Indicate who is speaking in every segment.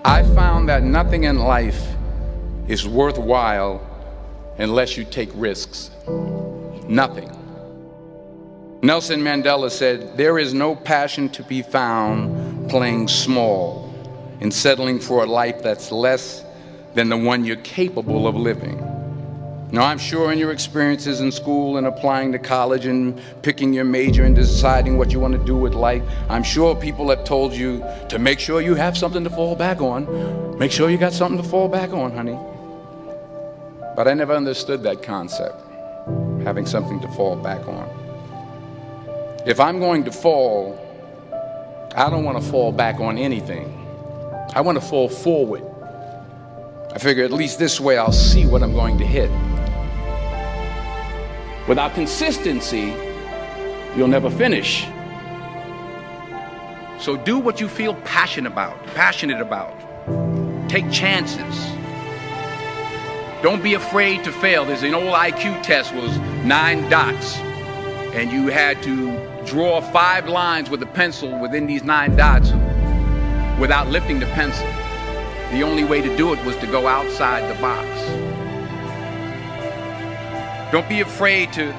Speaker 1: I found that nothing in life is worthwhile unless you take risks. Nothing. Nelson Mandela said, "There is no passion to be found playing small and settling for a life that's less than the one you're capable of living." Now, I'm sure in your experiences in school and applying to college and picking your major and deciding what you want to do with life, I'm sure people have told you to make sure you have something to fall back on. Make sure you got something to fall back on, honey. But I never understood that concept, having something to fall back on. If I'm going to fall, I don't want to fall back on anything. I want to fall forward. I figure at least this way I'll see what I'm going to hit. Without consistency, you'll never finish. So do what you feel passionate about. Take chances. Don't be afraid to fail. There's an old IQ test, was 9 dots, and you had to draw 5 lines with a pencil within these 9 dots without lifting the pencil. The only way to do it was to go outside the box. Don't be afraid to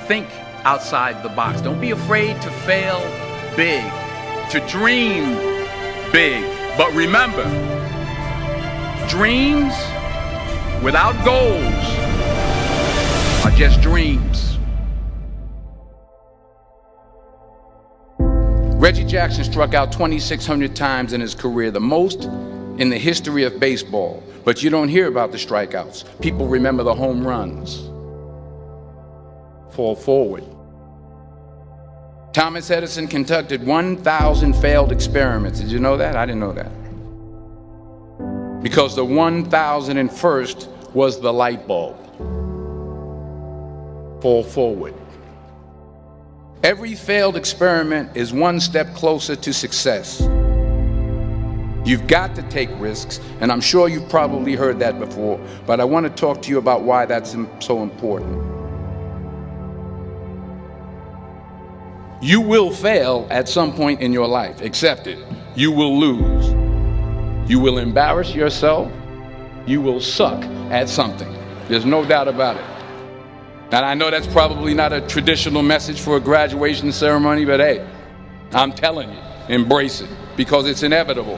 Speaker 1: think outside the box. Don't be afraid to fail big, to dream big. But remember, dreams without goals are just dreams. Reggie Jackson struck out 2,600 times in his career, the most in the history of baseball. But you don't hear about the strikeouts. People remember the home runs. Fall forward. Thomas Edison conducted 1,000 failed experiments. Did you know that? I didn't know that. Because the 1,001st was the light bulb. Fall forward. Every failed experiment is one step closer to success. You've got to take risks, and I'm sure you've probably heard that before, but I want to talk to you about why that's so important. You will fail at some point in your life. Accept it. You will lose. You will embarrass yourself. You will suck at something. There's no doubt about it. And I know that's probably not a traditional message for a graduation ceremony, but hey, I'm telling you, embrace it, because it's inevitable.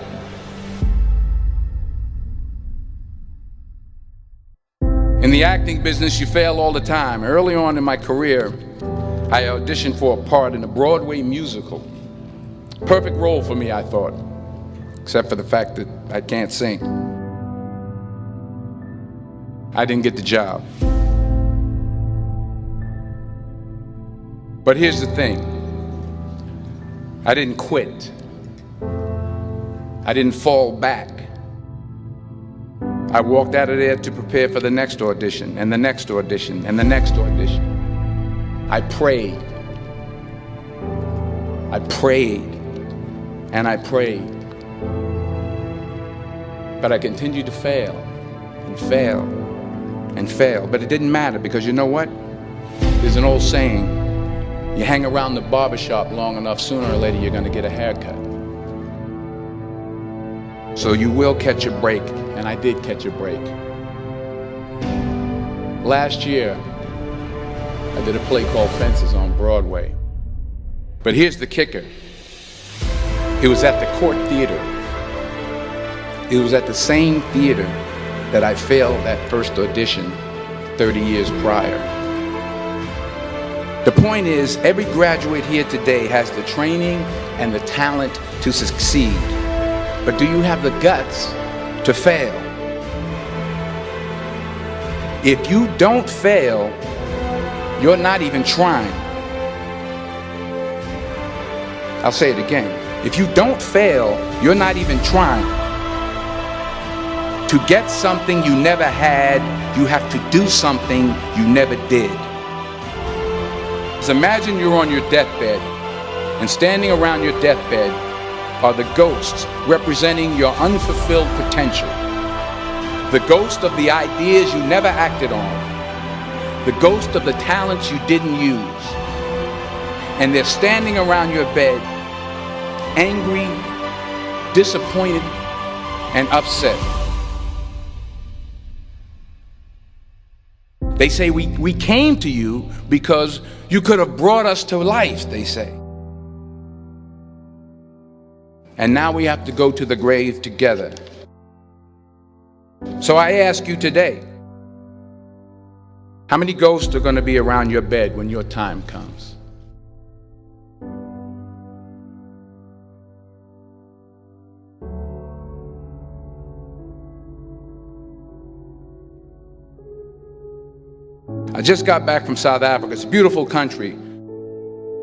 Speaker 1: In the acting business, you fail all the time. Early on in my career, I auditioned for a part in a Broadway musical. Perfect role for me, I thought, except for the fact that I can't sing. I didn't get the job. But here's the thing. I didn't quit. I didn't fall back. I walked out of there to prepare for the next audition, and the next audition, and the next audition. I prayed. I prayed. And I prayed. But I continued to fail and fail and fail. But it didn't matter, because you know what? There's an old saying, you hang around the barbershop long enough, sooner or later you're going to get a haircut. So you will catch a break, and I did catch a break. Last year, I did a play called Fences on Broadway. But here's the kicker. It was at the Court Theater. It was at the same theater that I failed that first audition 30 years prior. The point is, every graduate here today has the training and the talent to succeed. But do you have the guts to fail? If you don't fail, you're not even trying. I'll say it again. If you don't fail, you're not even trying. To get something you never had, you have to do something you never did. So imagine you're on your deathbed, and standing around your deathbed are the ghosts representing your unfulfilled potential. The ghost of the ideas you never acted on. The ghost of the talents you didn't use. And they're standing around your bed, angry, disappointed, and upset. They say we came to you because you could have brought us to life, they say. And now we have to go to the grave together. So I ask you today, how many ghosts are going to be around your bed when your time comes? I just got back from South Africa. It's a beautiful country,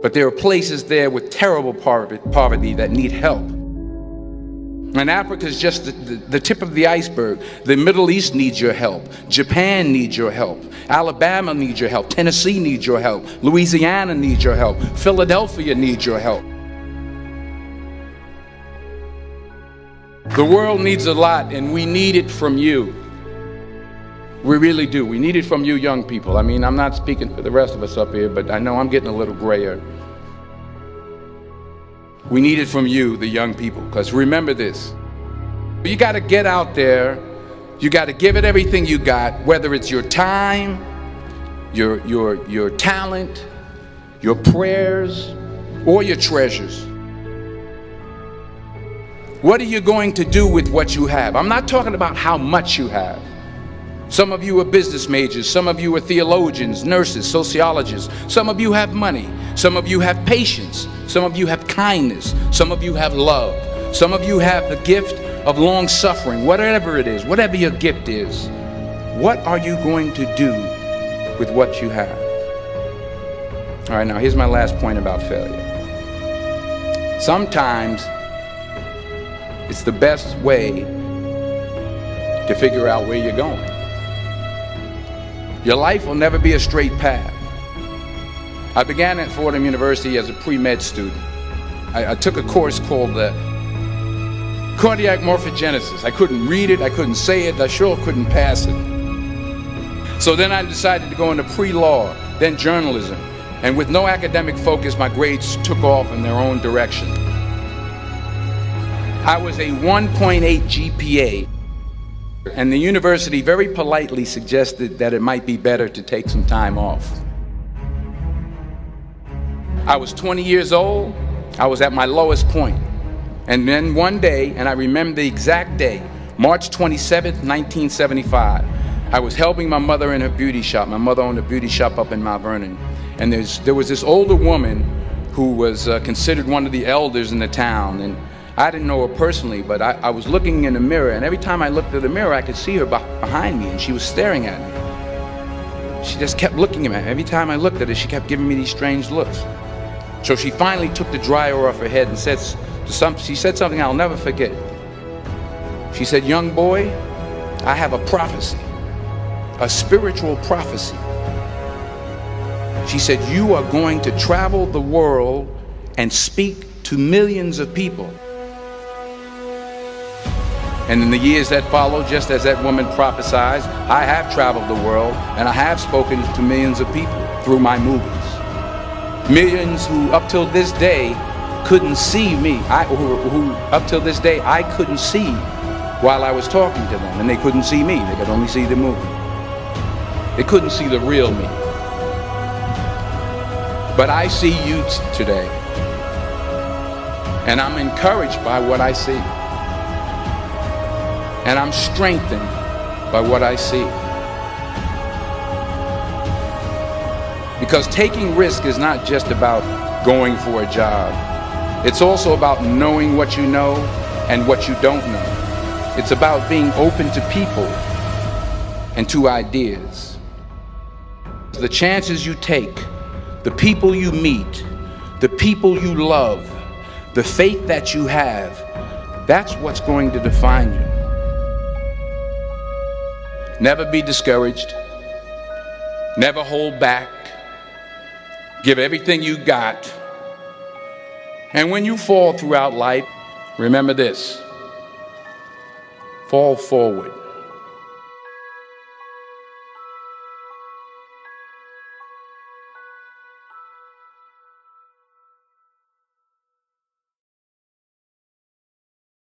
Speaker 1: but there are places there with terrible poverty that need help. And Africa is just the tip of the iceberg. The Middle East needs your help. Japan needs your help. Alabama needs your help. Tennessee needs your help. Louisiana needs your help. Philadelphia needs your help. The world needs a lot, and we need it from you. We really do. We need it from you young people. I mean, I'm not speaking for the rest of us up here, but I know I'm getting a little grayer. We need it from you, the young people, because remember this. You got to get out there. You got to give it everything you got, whether it's your time, your talent, your prayers, or your treasures. What are you going to do with what you have? I'm not talking about how much you have. Some of you are business majors, some of you are theologians, nurses, sociologists. Some of you have money, some of you have patience, some of you have kindness, some of you have love, some of you have the gift of long suffering. Whatever it is, whatever your gift is, what are you going to do with what you have? All right, now here's my last point about failure. Sometimes it's the best way to figure out where you're going. Your life will never be a straight path. I began at Fordham University as a pre-med student. I took a course called cardiac morphogenesis. I couldn't read it, I couldn't say it, I sure couldn't pass it. So then I decided to go into pre-law, then journalism. And with no academic focus, my grades took off in their own direction. I was a 1.8 GPA. And the university very politely suggested that it might be better to take some time off. I was 20 years old. I was at my lowest point. And then one day, and I remember the exact day, March 27th, 1975, I was helping my mother in her beauty shop. My mother owned a beauty shop up in Mount Vernon. And there was this older woman who was considered one of the elders in the town. And I didn't know her personally, but I was looking in the mirror, and every time I looked at the mirror, I could see her behind me, and she was staring at me. She just kept looking at me. Every time I looked at her, she kept giving me these strange looks. So she finally took the dryer off her head and she said something I'll never forget. She said, "Young boy, I have a prophecy, a spiritual prophecy." She said, "You are going to travel the world and speak to millions of people." And in the years that followed, just as that woman prophesied, I have traveled the world and I have spoken to millions of people through my movies. Millions who up till this day couldn't see me, who up till this day I couldn't see while I was talking to them, and they couldn't see me, they could only see the movie. They couldn't see the real me. But I see you today, and I'm encouraged by what I see. And I'm strengthened by what I see. Because taking risk is not just about going for a job. It's also about knowing what you know and what you don't know. It's about being open to people and to ideas. The chances you take, the people you meet, the people you love, the faith that you have, that's what's going to define you. Never be discouraged. Never hold back. Give everything you got. And when you fall throughout life, remember this: fall forward.